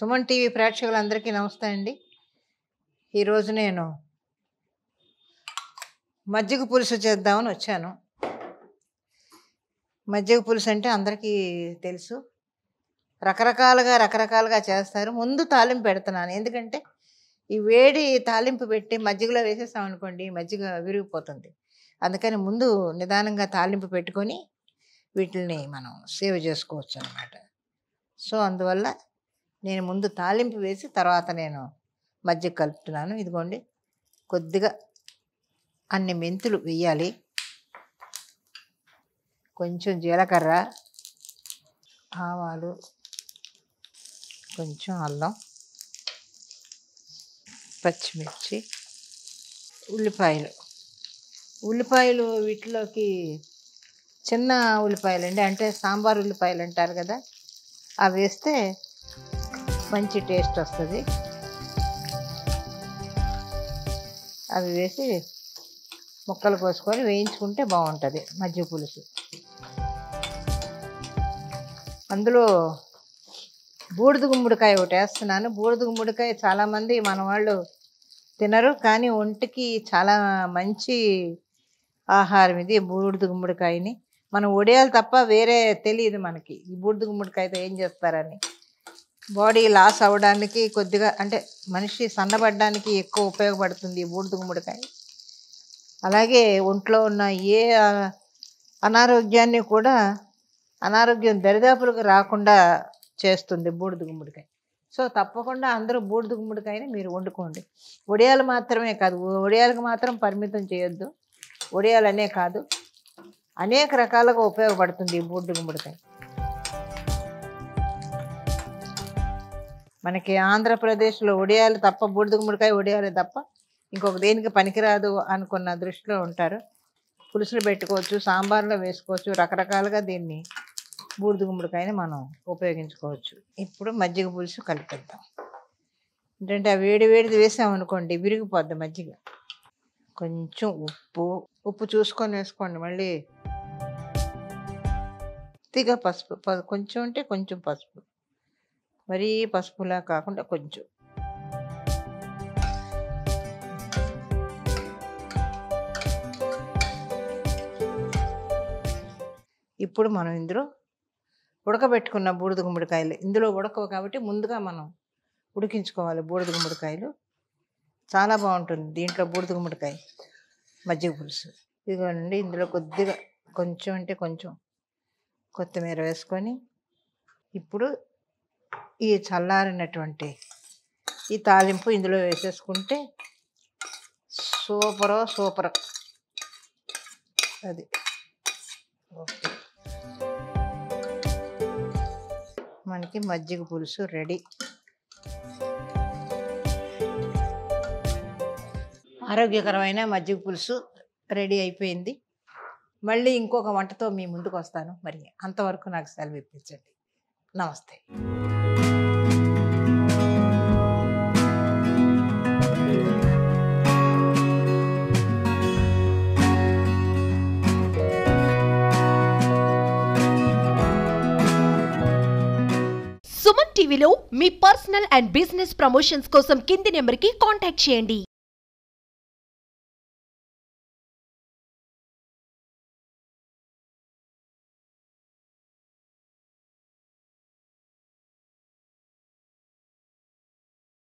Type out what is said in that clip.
Suman TV ప్రేక్షకులందరికీ నమస్తే అండి. ఈరోజు నేను మజ్జిగ పులుసు చేద్దామని వచ్చాను. మజ్జిగ పులుసు అంటే అందరికీ తెలుసు. రకరకాలుగా చేస్తారు. ముందు తాలింపు పెడుతున్నాను. ఎందుకంటే ఈ వేడి తాలింపు పెట్టి మజ్జిగలో వేసేసామనుకోండి మజ్జిగ విరిగిపోతుంది. అందుకని ముందు నిదానంగా తాలింపు పెట్టుకొని వీటిని మనం సేవ్ చేసుకోవచ్చు అన్నమాట. సో అందువల్ల నేను ముందు తాలింపు వేసి తర్వాత నేను మజ్జిగ కలుపుతున్నాను. ఇదిగోండి, కొద్దిగా అన్ని మెంతులు వేయాలి, కొంచెం జీలకర్ర, ఆవాలు, కొంచెం అల్లం, పచ్చిమిర్చి, ఉల్లిపాయలు వీటిలోకి చిన్న ఉల్లిపాయలు అండి, అంటే సాంబార్ ఉల్లిపాయలు అంటారు కదా, అవి వేస్తే మంచి టేస్ట్ వస్తుంది. అవి వేసి ముక్కలు కోసుకొని వేయించుకుంటే బాగుంటుంది మజ్జిగ పులుసు. అందులో బూడిద గుమ్మడికాయ ఒకటి వేస్తున్నాను. బూడిద గుమ్మడికాయ చాలామంది మన వాళ్ళు తినరు, కానీ ఒంటికి చాలా మంచి ఆహారం ఇది. బూడిద గుమ్మడికాయని మనం ఒడియాలు తప్ప వేరే తెలియదు మనకి ఈ బూడిద గుమ్మడికాయతో ఏం చేస్తారని. బాడీ లాస్ అవ్వడానికి కొద్దిగా, అంటే మనిషి సన్నబడడానికి ఎక్కువ ఉపయోగపడుతుంది ఈ బూడిద గుమ్మడికాయ. అలాగే ఒంట్లో ఉన్న ఏ అనారోగ్యాన్ని కూడా, అనారోగ్యం దరిదాపులకు రాకుండా చేస్తుంది బూడిద గుమ్మడికాయ. సో తప్పకుండా అందరూ బూడిద గుమ్మడికాయని మీరు వండుకోండి. ఒడియాలు మాత్రమే కాదు, ఒడియాలకు మాత్రం పరిమితం చేయొద్దు. ఒడియాలనే కాదు, అనేక రకాలుగా ఉపయోగపడుతుంది ఈ బూడిద గుమ్మడికాయ. మనకి ఆంధ్రప్రదేశ్లో ఒడియాలు తప్ప, బూడిద గుమ్మడికాయ ఒడియాలే తప్ప ఇంకొక దేనికి పనికిరాదు అనుకున్న దృష్టిలో ఉంటారు. పులుసులు పెట్టుకోవచ్చు, సాంబార్లో వేసుకోవచ్చు, రకరకాలుగా దీన్ని బూడిద గుమ్మడికాయని మనం ఉపయోగించుకోవచ్చు. ఇప్పుడు మజ్జిగ పులుసు కలిపిద్దాం. ఏంటంటే ఆ వేడిది వేసామనుకోండి విరిగిపోద్ది మజ్జిగ. కొంచెం ఉప్పు చూసుకొని వేసుకోండి. మళ్ళీ కొద్దిగా పసుపు, కొంచెం అంటే కొంచెం పసుపు, మరీ పసుపులా కాకుండా కొంచెం. ఇప్పుడు మనం ఇందులో ఉడకబెట్టుకున్న బూడిద గుమ్మడికాయలు, ఇందులో ఉడకవు కాబట్టి ముందుగా మనం ఉడికించుకోవాలి. బూడిద గుమ్మడికాయలు చాలా బాగుంటుంది దీంట్లో బూడిద గుమ్మడికాయ మజ్జిగ పులుసు. ఇదిగోనండి, ఇందులో కొద్దిగా, కొంచెం అంటే కొంచెం కొత్తిమీర వేసుకొని ఇప్పుడు ఈ చల్లారినటువంటి ఈ తాలింపు ఇందులో వేసేసుకుంటే సూపర్. అది ఓకే, మనకి మజ్జిగ పులుసు రెడీ. ఆరోగ్యకరమైన మజ్జిగ పులుసు రెడీ అయిపోయింది. మళ్ళీ ఇంకొక వంటతో మీ ముందుకు వస్తాను. మరి అంతవరకు నాకు సెలవు ఇప్పించండి. నమస్తే. సుమన్ టీవీలో మీ పర్సనల్ అండ్ బిజినెస్ ప్రమోషన్స్ కోసం కింది నెంబర్కి కాంటాక్ట్ చేయండి.